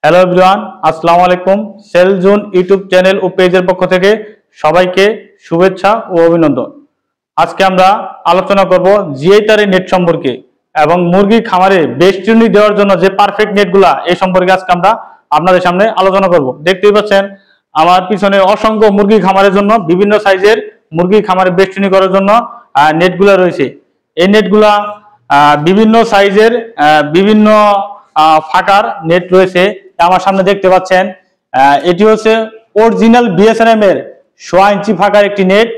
Hello everyone, আসসালামু আলাইকুম। Sell zone YouTube channel ও পেজের পক্ষ থেকে সবাইকে শুভেচ্ছা ও অভিনন্দন। আজকে আমরা আলোচনা করব জিআইটার নেট সম্পর্কে এবং মুরগি খামারে বেষ্টনী দেওয়ার জন্য যে পারফেক্ট নেটগুলা এই সম্পর্কে আজকে আমরা আপনাদের সামনে আলোচনা করব। দেখতেই পাচ্ছেন আমার পিছনে অসংখ্য মুরগি খামারের জন্য বিভিন্ন সাইজের মুরগি খামারে বেষ্টনী করার জন্য নেটগুলা রয়েছে। এই নেটগুলা বিভিন্ন সাইজের বিভিন্ন ফাঁকার নেট রয়েছে। আমার সামনে দেখতে পাচ্ছেন এটি হচ্ছে অরিজিনাল বিএসআরএম এর 1.5 ইঞ্চি ফাঁকার একটি নেট।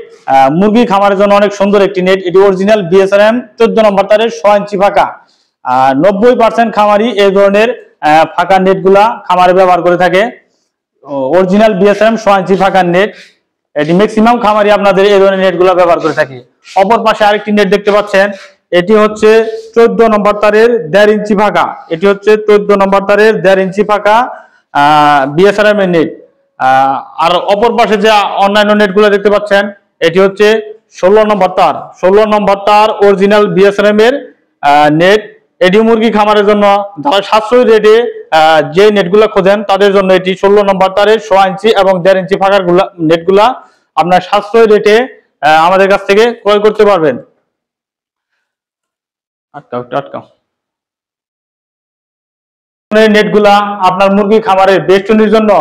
মুরগি খামারের জন্য অনেক সুন্দর একটি নেট। এটি অরিজিনাল বিএসআরএম 14 নম্বর তারের 1.5 ইঞ্চি ফাঁকা। 90% খামারি এই ধরনের ফাঁকা নেটগুলা খামারে ব্যবহার করে থাকে। অরিজিনাল বিএসআরএম 1.5 ইঞ্চি ফাঁকার নেট, এটি ম্যাক্সিমাম খামারি আপনাদের এই ধরনের নেটগুলা ব্যবহার করে থাকে। অপর পাশে আরেকটি নেট দেখতে পাচ্ছেন, এটি হচ্ছে 14 নম্বর তারের 1.5 ইঞ্চি ফাঁকা। এটি হচ্ছে 14 নম্বর তারের 1.5 ইঞ্চি ফাঁকা বিএসআরএম এর নেট। আর অপর পাশে যে অন্যান্য নেটগুলো দেখতে পাচ্ছেন, এটি হচ্ছে 16 নম্বর তার 16 নম্বর তার অরিজিনাল বিএসআরএম এর নেট। এটি মুরগি খামারের জন্য যারা সাশ্রয়ী রেটে যে নেটগুলো খোঁজেন তাদের জন্য এটি 16 নম্বর তারের 1.5 ইঞ্চি এবং 1.5 ইঞ্চি ফাঁকার নেটগুলা আপনার সাশ্রয়ী রেটে আমাদের কাছ থেকে ক্রয় করতে পারবেন। নেটগুলা আপনার মুরগি খামারের বেষ্টনীর জন্য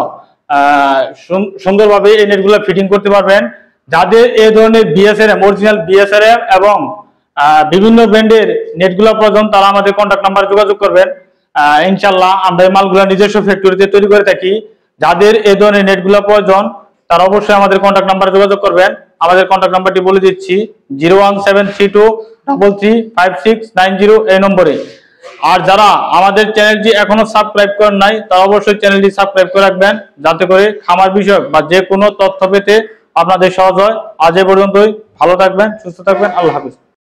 সুন্দরভাবে এই নেটগুলা ফিটিং করতে পারবেন। যাদের এই ধরনের বিএসআরএম অরিজিনাল বিএসআরএম এবং বিভিন্ন ব্র্যান্ডের নেটগুলা প্রয়োজন তারা আমাদের কন্টাক্ট নাম্বারে যোগাযোগ করবেন। ইনশাআল্লাহ আমরা এই মালগুলা নিজস্ব ফ্যাক্টরিতে তৈরি করে থাকি। যাদের এই ধরনের নেটগুলা প্রয়োজন তারা অবশ্যই আমাদের কন্টাক্ট নাম্বারে যোগাযোগ করবেন। আমাদের কন্টাক্ট নাম্বারটি বলে দিচ্ছি 01732335690 এই নম্বরে। আর যারা আমাদের চ্যানেলটি এখনো সাবস্ক্রাইব করেন নাই তারা অবশ্যই চ্যানেলটি সাবস্ক্রাইব করে রাখবেন, যাতে করে খামার বিষয়ক বা যে কোনো তথ্য পেতে আপনাদের সহজ হয়। আজ এ পর্যন্তই। ভালো থাকবেন, সুস্থ থাকবেন। আল্লাহ হাফেজ।